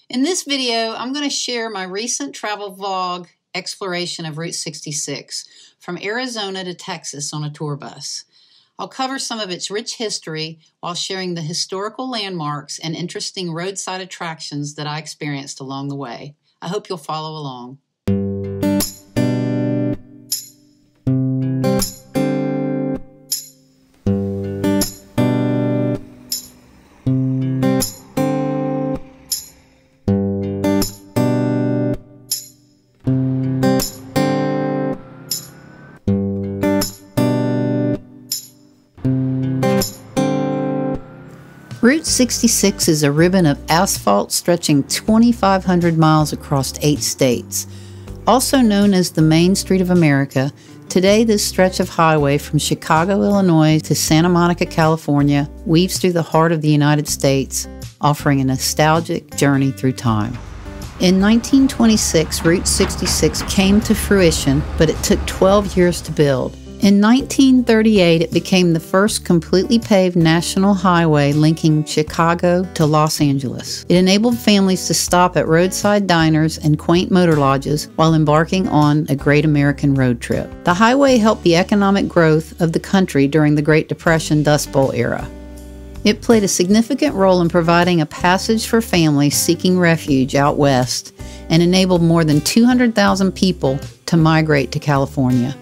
In this video, I'm going to share my recent travel vlog exploration of Route 66 from Arizona to Texas on a tour bus. I'll cover some of its rich history while sharing the historical landmarks and interesting roadside attractions that I experienced along the way. I hope you'll follow along. Route 66 is a ribbon of asphalt stretching 2,500 miles across 8 states. Also known as the Main Street of America, today this stretch of highway from Chicago, Illinois to Santa Monica, California weaves through the heart of the United States, offering a nostalgic journey through time. In 1926, Route 66 came to fruition, but it took 12 years to build. In 1938, it became the first completely paved national highway linking Chicago to Los Angeles. It enabled families to stop at roadside diners and quaint motor lodges while embarking on a great American road trip. The highway helped the economic growth of the country during the Great Depression Dust Bowl era. It played a significant role in providing a passage for families seeking refuge out west and enabled more than 200,000 people to migrate to California.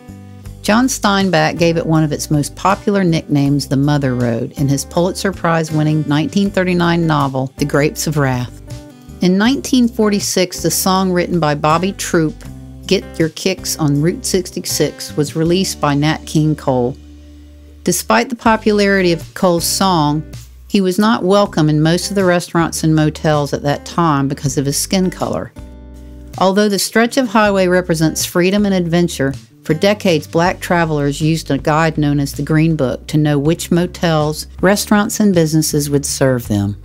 John Steinbeck gave it one of its most popular nicknames, the Mother Road, in his Pulitzer Prize-winning 1939 novel, The Grapes of Wrath. In 1946, the song written by Bobby Troup, Get Your Kicks on Route 66, was released by Nat King Cole. Despite the popularity of Cole's song, he was not welcome in most of the restaurants and motels at that time because of his skin color. Although the stretch of highway represents freedom and adventure, for decades, black travelers used a guide known as the Green Book to know which motels, restaurants, and businesses would serve them.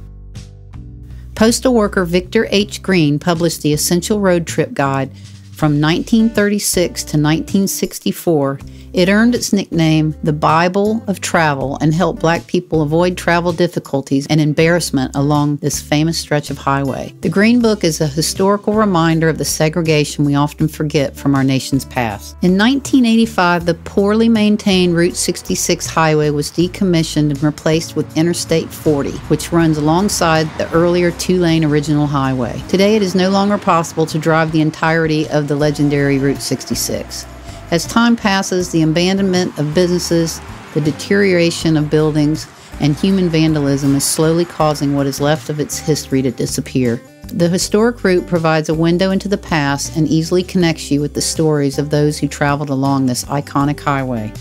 Postal worker Victor H. Green published the Essential Road Trip Guide from 1936 to 1964. It earned its nickname, the Bible of Travel, and helped black people avoid travel difficulties and embarrassment along this famous stretch of highway. The Green Book is a historical reminder of the segregation we often forget from our nation's past. In 1985, the poorly maintained Route 66 highway was decommissioned and replaced with Interstate 40, which runs alongside the earlier 2-lane original highway. Today, it is no longer possible to drive the entirety of the legendary Route 66. As time passes, the abandonment of businesses, the deterioration of buildings, and human vandalism is slowly causing what is left of its history to disappear. The historic route provides a window into the past and easily connects you with the stories of those who traveled along this iconic highway.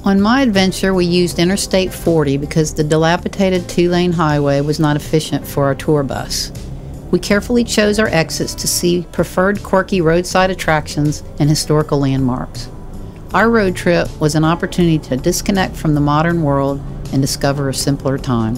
On my adventure, we used Interstate 40 because the dilapidated 2-lane highway was not efficient for our tour bus. We carefully chose our exits to see preferred quirky roadside attractions and historical landmarks. Our road trip was an opportunity to disconnect from the modern world and discover a simpler time.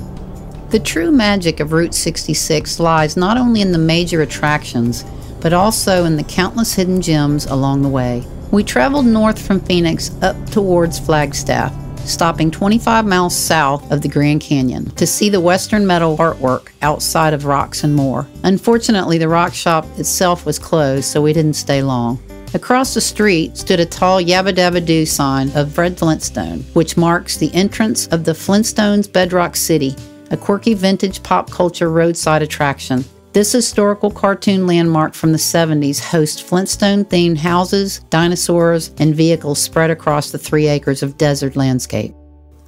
The true magic of Route 66 lies not only in the major attractions, but also in the countless hidden gems along the way. We traveled north from Phoenix up towards Flagstaff, stopping 25 miles south of the Grand Canyon to see the Western metal artwork outside of Rocks and More. Unfortunately, the rock shop itself was closed, so we didn't stay long. Across the street stood a tall Yabba Dabba Doo sign of Fred Flintstone, which marks the entrance of the Flintstones Bedrock City, a quirky vintage pop culture roadside attraction. This historical cartoon landmark from the 70s hosts Flintstone-themed houses, dinosaurs, and vehicles spread across the 3 acres of desert landscape.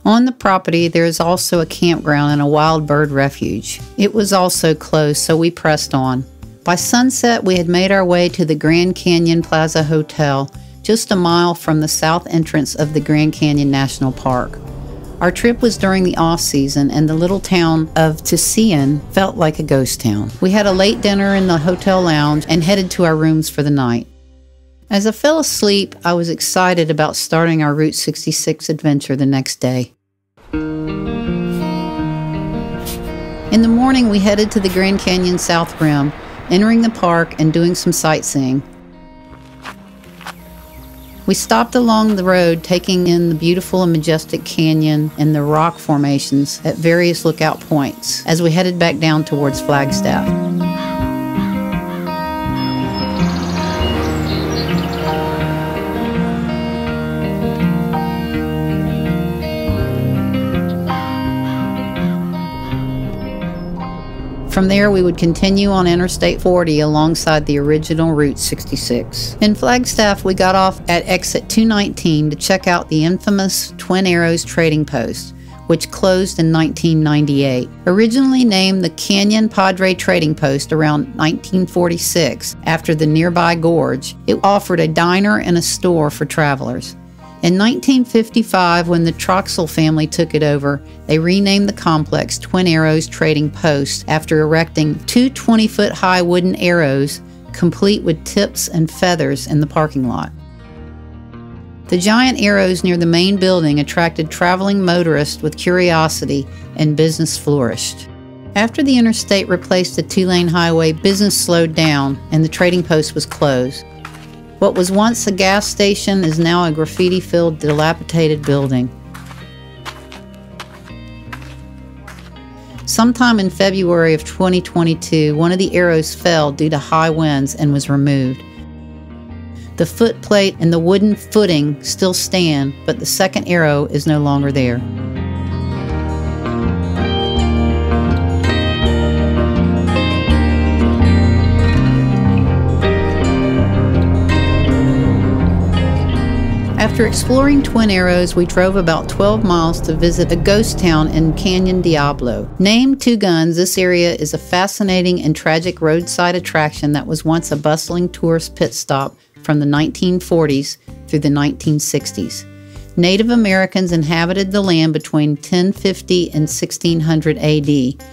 On the property, there is also a campground and a wild bird refuge. It was also closed, so we pressed on. By sunset, we had made our way to the Grand Canyon Plaza Hotel, just a mile from the south entrance of the Grand Canyon National Park. Our trip was during the off-season, and the little town of Tusayan felt like a ghost town. We had a late dinner in the hotel lounge and headed to our rooms for the night. As I fell asleep, I was excited about starting our Route 66 adventure the next day. In the morning, we headed to the Grand Canyon South Rim, entering the park and doing some sightseeing. We stopped along the road, taking in the beautiful and majestic canyon and the rock formations at various lookout points as we headed back down towards Flagstaff. From there, we would continue on Interstate 40 alongside the original Route 66. In Flagstaff, we got off at exit 219 to check out the infamous Twin Arrows trading post, which closed in 1998. Originally named the Canyon Padre Trading Post around 1946 after the nearby gorge, it offered a diner and a store for travelers. In 1955, when the Troxel family took it over, they renamed the complex Twin Arrows Trading Post after erecting two 20-foot-high wooden arrows, complete with tips and feathers, in the parking lot. The giant arrows near the main building attracted traveling motorists with curiosity, and business flourished. After the interstate replaced the two-lane highway, business slowed down and the trading post was closed. What was once a gas station is now a graffiti-filled, dilapidated building. Sometime in February of 2022, one of the arrows fell due to high winds and was removed. The footplate and the wooden footing still stand, but the second arrow is no longer there. After exploring Twin Arrows, we drove about 12 miles to visit a ghost town in Canyon Diablo. Named Two Guns, this area is a fascinating and tragic roadside attraction that was once a bustling tourist pit stop from the 1940s through the 1960s. Native Americans inhabited the land between 1050 and 1600 AD.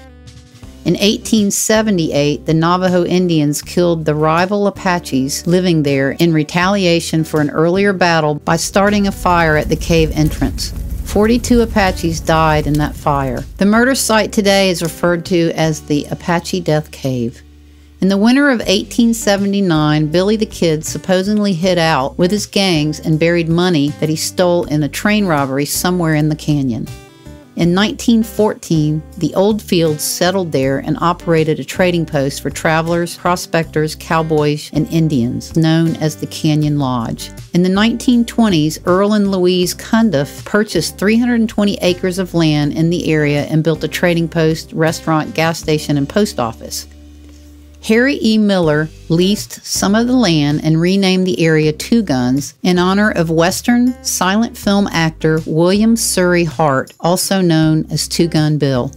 In 1878, the Navajo Indians killed the rival Apaches living there in retaliation for an earlier battle by starting a fire at the cave entrance. 42 Apaches died in that fire. The murder site today is referred to as the Apache Death Cave. In the winter of 1879, Billy the Kid supposedly hid out with his gangs and buried money that he stole in a train robbery somewhere in the canyon. In 1914, the Oldfields settled there and operated a trading post for travelers, prospectors, cowboys, and Indians, known as the Canyon Lodge. In the 1920s, Earl and Louise Cundiff purchased 320 acres of land in the area and built a trading post, restaurant, gas station, and post office. Harry E. Miller leased some of the land and renamed the area Two Guns in honor of Western silent film actor William Surrey Hart, also known as Two Gun Bill.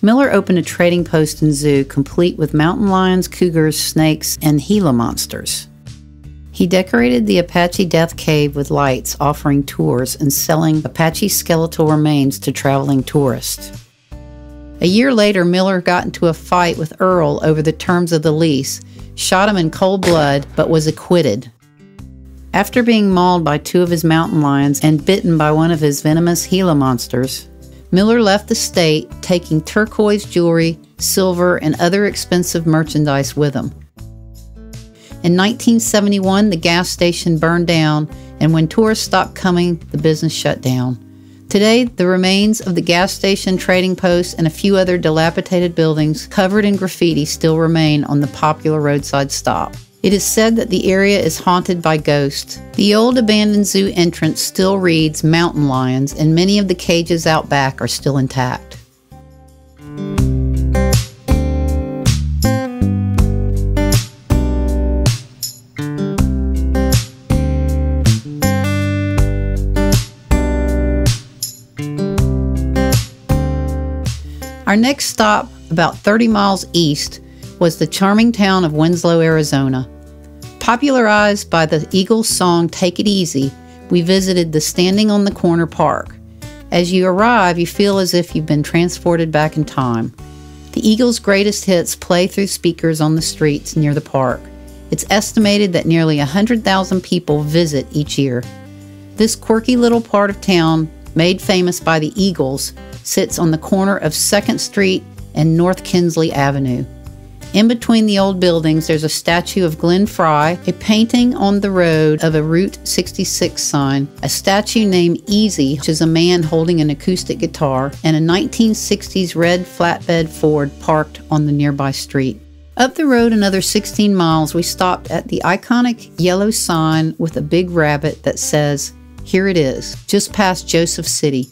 Miller opened a trading post and zoo complete with mountain lions, cougars, snakes, and Gila monsters. He decorated the Apache Death Cave with lights, offering tours and selling Apache skeletal remains to traveling tourists. A year later, Miller got into a fight with Earl over the terms of the lease, shot him in cold blood, but was acquitted. After being mauled by two of his mountain lions and bitten by one of his venomous Gila monsters, Miller left the state, taking turquoise jewelry, silver, and other expensive merchandise with him. In 1971, the gas station burned down, and when tourists stopped coming, the business shut down. Today, the remains of the gas station, trading post, and a few other dilapidated buildings covered in graffiti still remain on the popular roadside stop. It is said that the area is haunted by ghosts. The old abandoned zoo entrance still reads Mountain Lions, and many of the cages out back are still intact. Our next stop, about 30 miles east, was the charming town of Winslow, Arizona. Popularized by the Eagles song Take It Easy, we visited the Standing on the Corner Park. As you arrive, you feel as if you've been transported back in time. The Eagles' greatest hits play through speakers on the streets near the park. It's estimated that nearly 100,000 people visit each year. This quirky little part of town, made famous by the Eagles, sits on the corner of 2nd Street and North Kinsley Avenue. In between the old buildings, there's a statue of Glenn Fry, a painting on the road of a Route 66 sign, a statue named Easy, which is a man holding an acoustic guitar, and a 1960s red flatbed Ford parked on the nearby street. Up the road another 16 miles, we stopped at the iconic yellow sign with a big rabbit that says, "Here it is," just past Joseph City.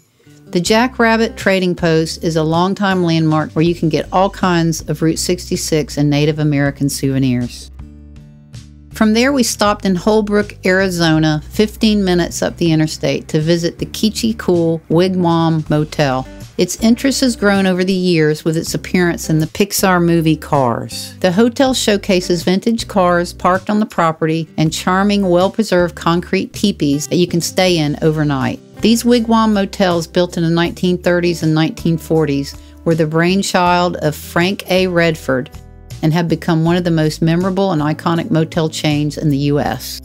The Jackrabbit Trading Post is a longtime landmark where you can get all kinds of Route 66 and Native American souvenirs. From there, we stopped in Holbrook, Arizona, 15 minutes up the interstate to visit the Keechee Cool Wigwam Motel. Its interest has grown over the years with its appearance in the Pixar movie Cars. The hotel showcases vintage cars parked on the property and charming, well-preserved concrete teepees that you can stay in overnight. These Wigwam motels, built in the 1930s and 1940s, were the brainchild of Frank A. Redford and have become one of the most memorable and iconic motel chains in the U.S.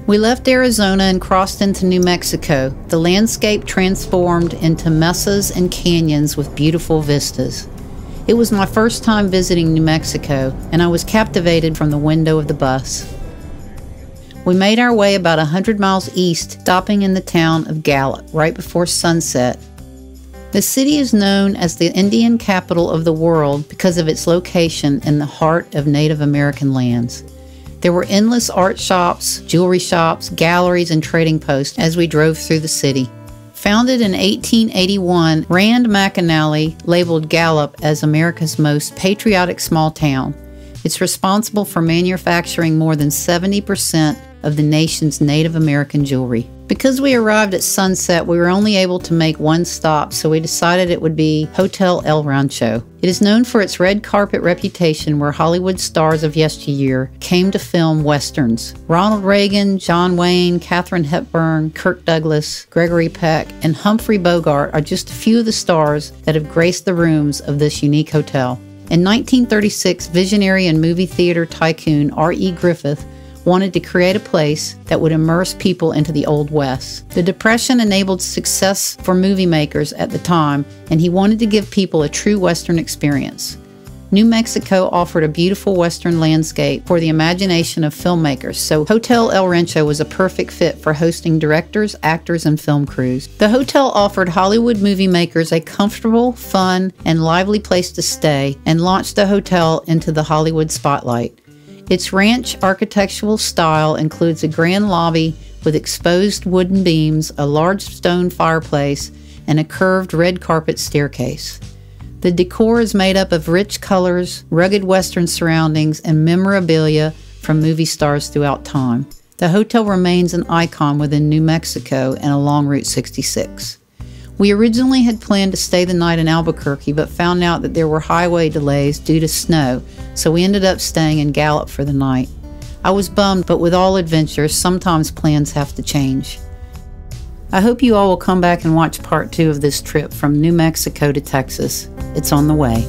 We left Arizona and crossed into New Mexico. The landscape transformed into mesas and canyons with beautiful vistas. It was my first time visiting New Mexico, and I was captivated from the window of the bus. We made our way about 100 miles east, stopping in the town of Gallup right before sunset. The city is known as the Indian capital of the world because of its location in the heart of Native American lands. There were endless art shops, jewelry shops, galleries, and trading posts as we drove through the city. Founded in 1881, Rand McAnally labeled Gallup as America's most patriotic small town. It's responsible for manufacturing more than 70% of the nation's Native American jewelry. Because we arrived at sunset, we were only able to make one stop, so we decided it would be Hotel El Rancho. It is known for its red carpet reputation, where Hollywood stars of yesteryear came to film westerns. Ronald Reagan, John Wayne, Katharine Hepburn, Kirk Douglas, Gregory Peck, and Humphrey Bogart are just a few of the stars that have graced the rooms of this unique hotel. In 1936, visionary and movie theater tycoon R.E. Griffith wanted to create a place that would immerse people into the Old West. The Depression enabled success for movie makers at the time, and he wanted to give people a true Western experience. New Mexico offered a beautiful Western landscape for the imagination of filmmakers, so Hotel El Rancho was a perfect fit for hosting directors, actors, and film crews. The hotel offered Hollywood movie makers a comfortable, fun, and lively place to stay, and launched the hotel into the Hollywood spotlight. Its ranch architectural style includes a grand lobby with exposed wooden beams, a large stone fireplace, and a curved red carpet staircase. The decor is made up of rich colors, rugged Western surroundings, and memorabilia from movie stars throughout time. The hotel remains an icon within New Mexico and along Route 66. We originally had planned to stay the night in Albuquerque, but found out that there were highway delays due to snow, so we ended up staying in Gallup for the night. I was bummed, but with all adventures, sometimes plans have to change. I hope you all will come back and watch part 2 of this trip from New Mexico to Texas. It's on the way.